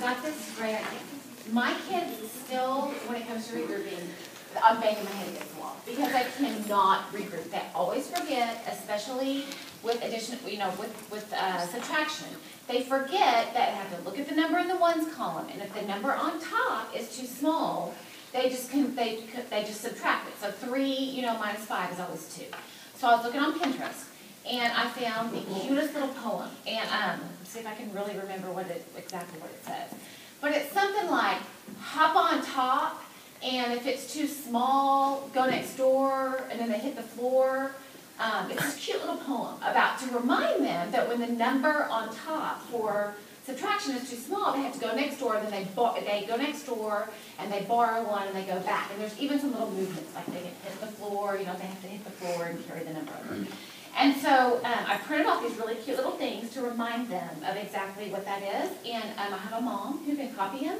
got this great idea. My kids still, when it comes to regrouping, I'm banging my head against the wall because I cannot regroup. They always forget, especially with addition, with subtraction. They forget that they have to look at the number in the ones column, and if the number on top is too small, they just subtract it. So 3, minus 5 is always 2. So I was looking on Pinterest, and I found the cutest little poem. And let's see if I can really remember exactly what it says. But it's something like, hop on top, and if it's too small, go next door, and then they hit the floor. It's this cute little poem to remind them that when the number on top for subtraction is too small, they have to go next door, and then they go next door, and they borrow one, and they go back. And there's even some little movements, like they can hit the floor, they have to hit the floor and carry the number over. And so I printed off these really cute little things to remind them of exactly what that is. And I have a mom who can copy them.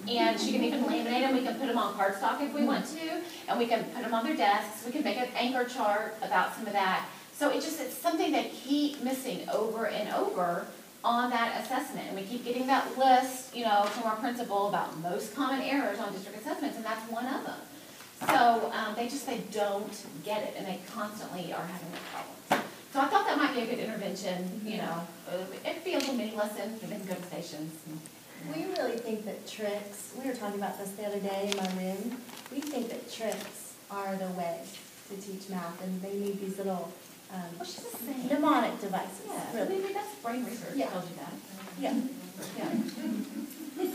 And she can even laminate them. We can put them on cardstock if we want to. And we can put them on their desks. We can make an anchor chart about some of that. So it's something they keep missing over and over on that assessment. And we keep getting that list, from our principal about most common errors on district assessments, and that's one of them. So they don't get it, and they constantly are having those problems. So I thought that might be a good intervention, it'd be a little mini lesson for them to go to stations. We really think that tricks, we were talking about this the other day in my room, we think that tricks are the way to teach math, and they need these little mnemonic devices. Yeah, really. Maybe that's brain research tells you that. Yeah.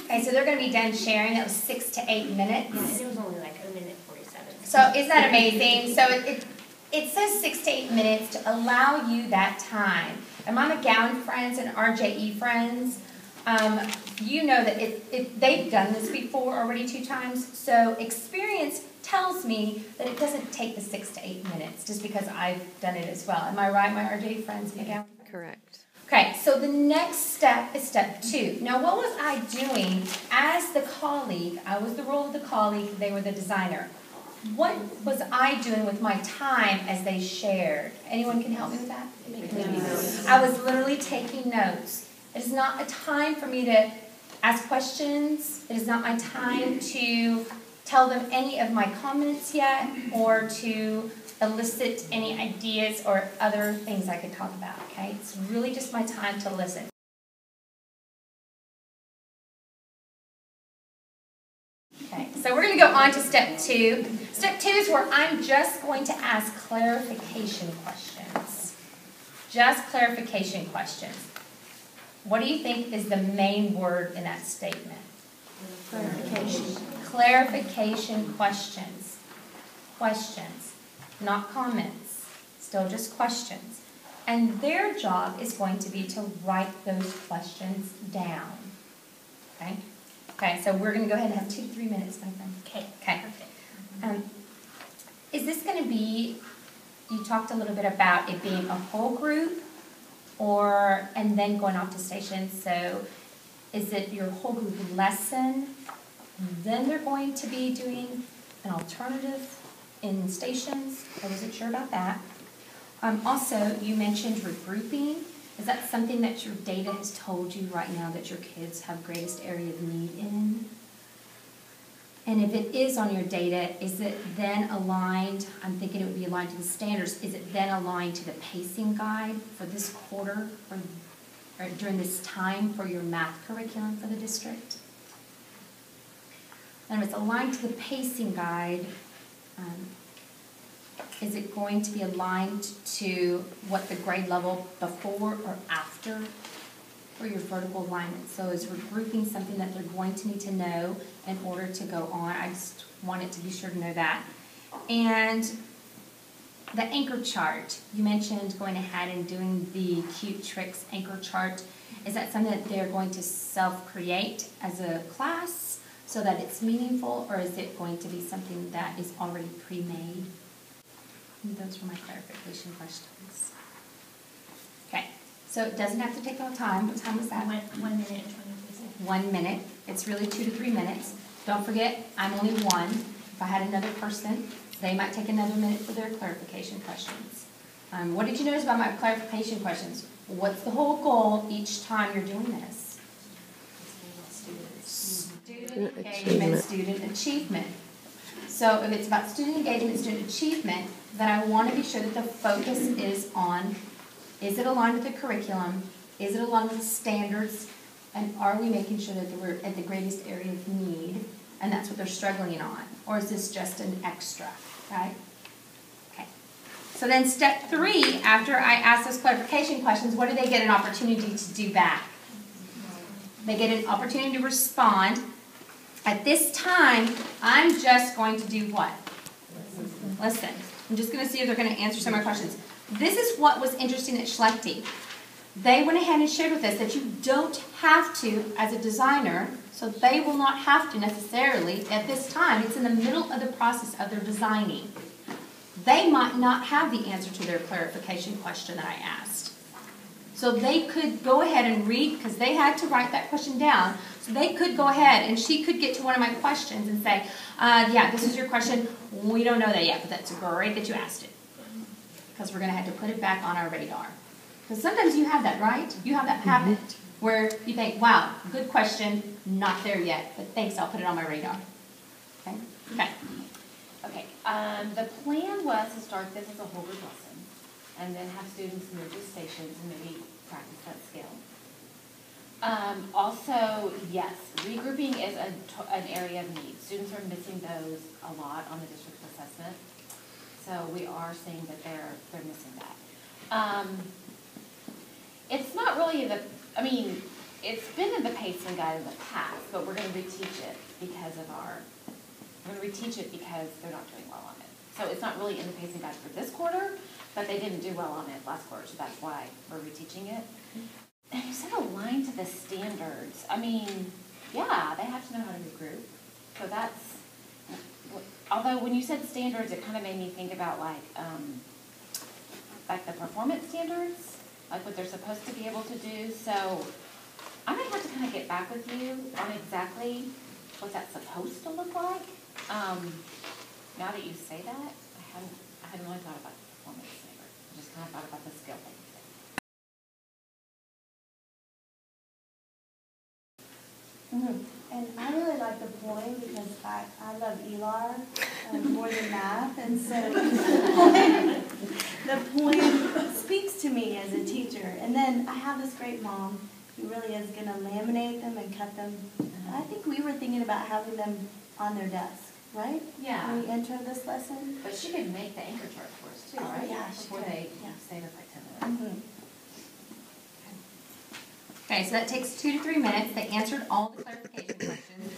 Okay, so they're going to be done sharing. That was 6 to 8 minutes. Yeah, it was only like 1:47. So isn't that amazing? So it says 6 to 8 minutes to allow you that time. And my McGowan friends and RJE friends, you know that they've done this before already 2 times. So experience tells me that it doesn't take the 6 to 8 minutes just because I've done it as well. Am I right, my RJE friends, McGowan? Correct. Okay, so the next step is step 2. Now, what was I doing as the colleague? I was the role of the colleague. They were the designer. What was I doing with my time as they shared? Anyone can help me with that? I was literally taking notes. It is not a time for me to ask questions. It is not my time to tell them any of my comments yet or to elicit any ideas or other things I could talk about, okay? It's really just my time to listen. Okay, so we're going to go on to step 2. Step 2 is where I'm just going to ask clarification questions. Just clarification questions. What do you think is the main word in that statement? Clarification. Clarification questions. Questions, not comments. Still just questions. And their job is going to be to write those questions down. Okay? Okay, so we're going to go ahead and have 2 to 3 minutes, my friend. Okay. Is this going to be, you talked a little bit about it being a whole group and then going off to stations. So is it your whole group lesson? Then they're going to be doing an alternative in stations. I wasn't sure about that. Also, you mentioned regrouping. Is that something that your data has told you right now that your kids have greatest area of need in? And if it is on your data, is it then aligned, I'm thinking it would be aligned to the standards, is it then aligned to the pacing guide for this quarter or during this time for your math curriculum for the district? And if it's aligned to the pacing guide, is it going to be aligned to what the grade level before or after for your vertical alignment? So is regrouping something that they're going to need to know in order to go on? I just wanted to be sure to know that. And the anchor chart, you mentioned going ahead and doing the Cute Tricks anchor chart. Is that something that they're going to self-create as a class so that it's meaningful, or is it going to be something that is already pre-made? And those were my clarification questions. Okay, so it doesn't have to take all time. What time is that? 1 minute and 20 seconds. 1 minute. It's really 2 to 3 minutes. Don't forget, I'm only one. If I had another person, they might take another minute for their clarification questions. What did you notice about my clarification questions? What's the whole goal each time you're doing this? Student engagement, student achievement. So if it's about student engagement, student achievement, then I want to be sure that the focus is on, is it aligned with the curriculum? Is it aligned with the standards? And are we making sure that we're at the greatest area of need, and that's what they're struggling on? Or is this just an extra, right? Okay. So then step 3, after I ask those clarification questions, what do they get an opportunity to do back? They get an opportunity to respond. At this time, I'm just going to do what? Listen. I'm just going to see if they're going to answer some of my questions. This is what was interesting at Schlechte. They went ahead and shared with us that you don't have to, as a designer, so they will not have to necessarily at this time. It's in the middle of the process of their designing. They might not have the answer to their clarification question that I asked. So they could go ahead and read, because they had to write that question down. So they could go ahead, and she could get to one of my questions and say, yeah, this is your question. We don't know that yet, but that's great that you asked it. Because we're going to have to put it back on our radar. Because sometimes you have that, right? You have that habit where you think, wow, good question, not there yet, but thanks, I'll put it on my radar. Okay? Okay. Okay, the plan was to start this as a whole group lesson, and then have students move to stations and maybe practice that skill. Also, yes, regrouping is an area of need. Students are missing those a lot on the district assessment, so we are seeing that they're missing that. It's not really it's been in the pacing guide in the past, but we're going to reteach it because they're not doing well on it. So it's not really in the pacing guide for this quarter, but they didn't do well on it last quarter, so that's why we're reteaching it. And you said align to the standards. Yeah, they have to know how to regroup. So that's, although when you said standards, it kind of made me think about like the performance standards, like what they're supposed to be able to do. So I might have to kind of get back with you on exactly what that's supposed to look like. Now that you say that, I hadn't really thought about the performance standard. I just kind of thought about the skill thing. And I really like the poem because I love ELAR more than math, and so the poem speaks to me as a teacher. And then I have this great mom who really is going to laminate them and cut them. I think we were thinking about having them on their desk, right? Yeah. When we enter this lesson. But she could make the anchor chart for us too, Oh, right? yeah, she Before could. they stay there for like 10 minutes. Okay, so that takes 2 to 3 minutes. They answered all the clarification questions.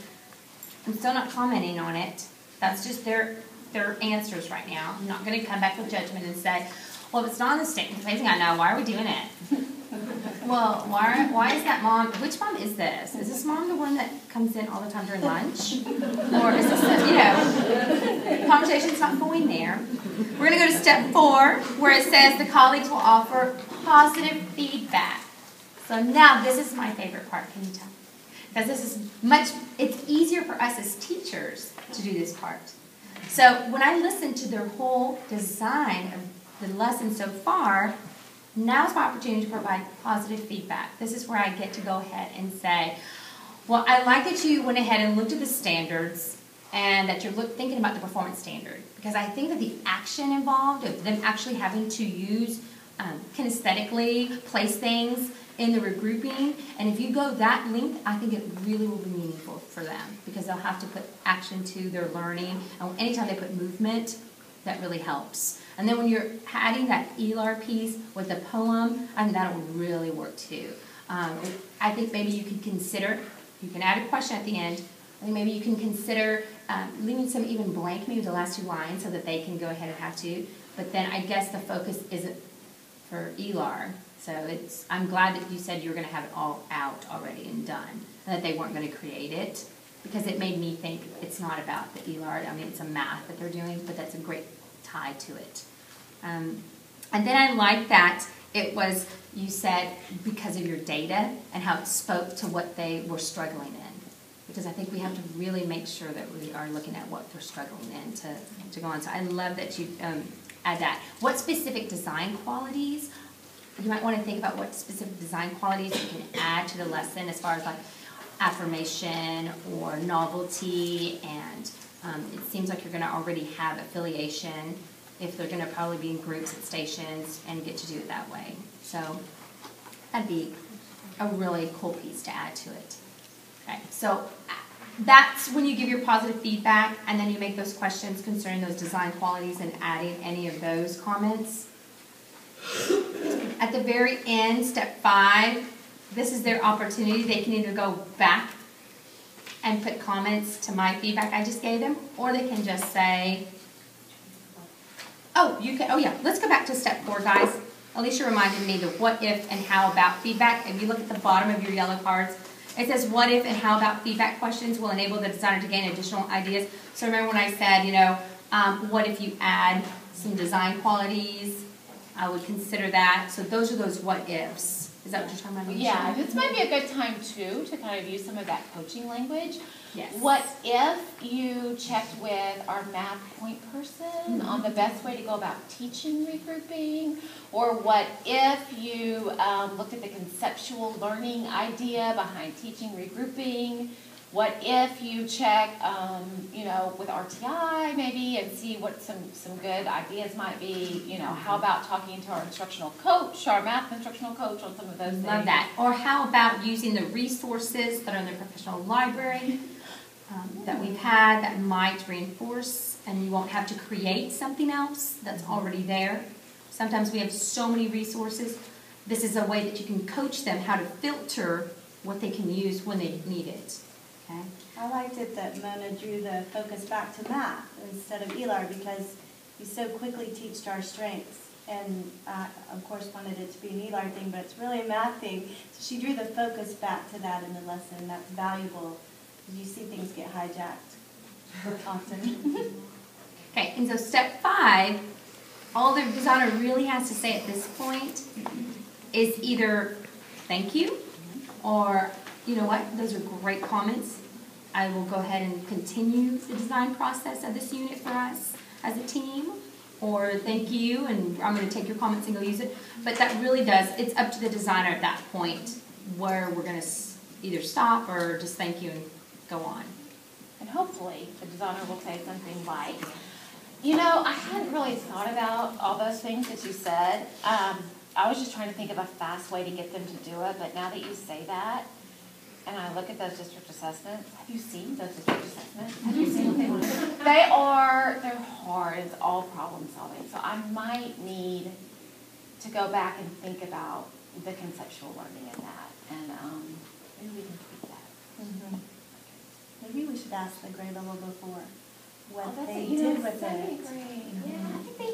I'm still not commenting on it. That's just their answers right now. I'm not going to come back with judgment and say, well, if it's not on the statement, I know, why are we doing it? Well, why is that mom, which mom is this? Is this mom the one that comes in all the time during lunch? Or is this, conversation's not going there. We're going to go to step 4, where it says the colleagues will offer positive feedback. So now this is my favorite part, can you tell? Because this is it's easier for us as teachers to do this part. So when I listen to their whole design of the lesson so far, now's my opportunity to provide positive feedback. This is where I get to go ahead and say, well, I like that you went ahead and looked at the standards and that you're thinking about the performance standard. Because I think that the action involved of them actually having to use kinesthetically place things in the regrouping, and if you go that length, I think it really will be meaningful for them because they'll have to put action to their learning, and anytime they put movement, that really helps. And then when you're adding that ELAR piece with the poem, I think that'll really work too. I think maybe you could consider, you can add a question at the end, I think maybe you can consider leaving some even blank, maybe the last 2 lines, so that they can go ahead and have to, but then I guess the focus isn't for ELAR. So I'm glad that you said you were going to have it all out already and done, and that they weren't going to create it, because it made me think it's not about the ELAR. It's a math that they're doing, but that's a great tie to it. And then I like that it was, you said, because of your data and how it spoke to what they were struggling in. Because I think we have to really make sure that we are looking at what they're struggling in to go on. So I love that you add that. What specific design qualities? You might want to think about what specific design qualities you can add to the lesson as far as like, affirmation or novelty, and it seems like you're going to already have affiliation if they're going to probably be in groups at stations and get to do it that way. So that'd be a really cool piece to add to it. Okay, so that's when you give your positive feedback, and then you make those questions concerning those design qualities and adding any of those comments. At the very end, step 5, this is their opportunity. They can either go back and put comments to my feedback I just gave them, or they can just say, oh yeah, let's go back to step 4, guys. Alicia reminded me the what if and how about feedback. If you look at the bottom of your yellow cards, it says what if and how about feedback questions will enable the designer to gain additional ideas. So remember when I said, what if you add some design qualities? I would consider that. So those are those what ifs. Is that what you're talking about? Yeah, this might be a good time too to kind of use some of that coaching language. Yes. What if you checked with our math point person on the best way to go about teaching regrouping? Or what if you looked at the conceptual learning idea behind teaching regrouping? What if you check, with RTI maybe and see what some good ideas might be? How about talking to our instructional coach, our math instructional coach on some of those things? Love that. Or how about using the resources that are in the professional library that we've had that might reinforce, and you won't have to create something else that's already there. Sometimes we have so many resources. This is a way that you can coach them how to filter what they can use when they need it. Okay? I liked it that Mona drew the focus back to math instead of ELAR, because you so quickly teach our strengths. And of course wanted it to be an ELAR thing, but it's really a math thing. So she drew the focus back to that in the lesson. That's valuable, because you see things get hijacked often. Okay, and so step 5, all the designer really has to say at this point is either thank you, or you know what, those are great comments. I will go ahead and continue the design process of this unit for us as a team, or thank you, and I'm going to take your comments and go use it. But that really does, it's up to the designer at that point where we're going to either stop or just thank you and go on. And hopefully the designer will say something like, I hadn't really thought about all those things that you said. I was just trying to think of a fast way to get them to do it, but now that you say that, and I look at those district assessments, have you seen those district assessments? Have you seen what they look like? They're hard, it's all problem solving. So I might need to go back and think about the conceptual learning in that, and maybe we can tweak that. Mm-hmm. Maybe we should ask the grade level before what That's they it. did with Second it. grade. Yeah, I think they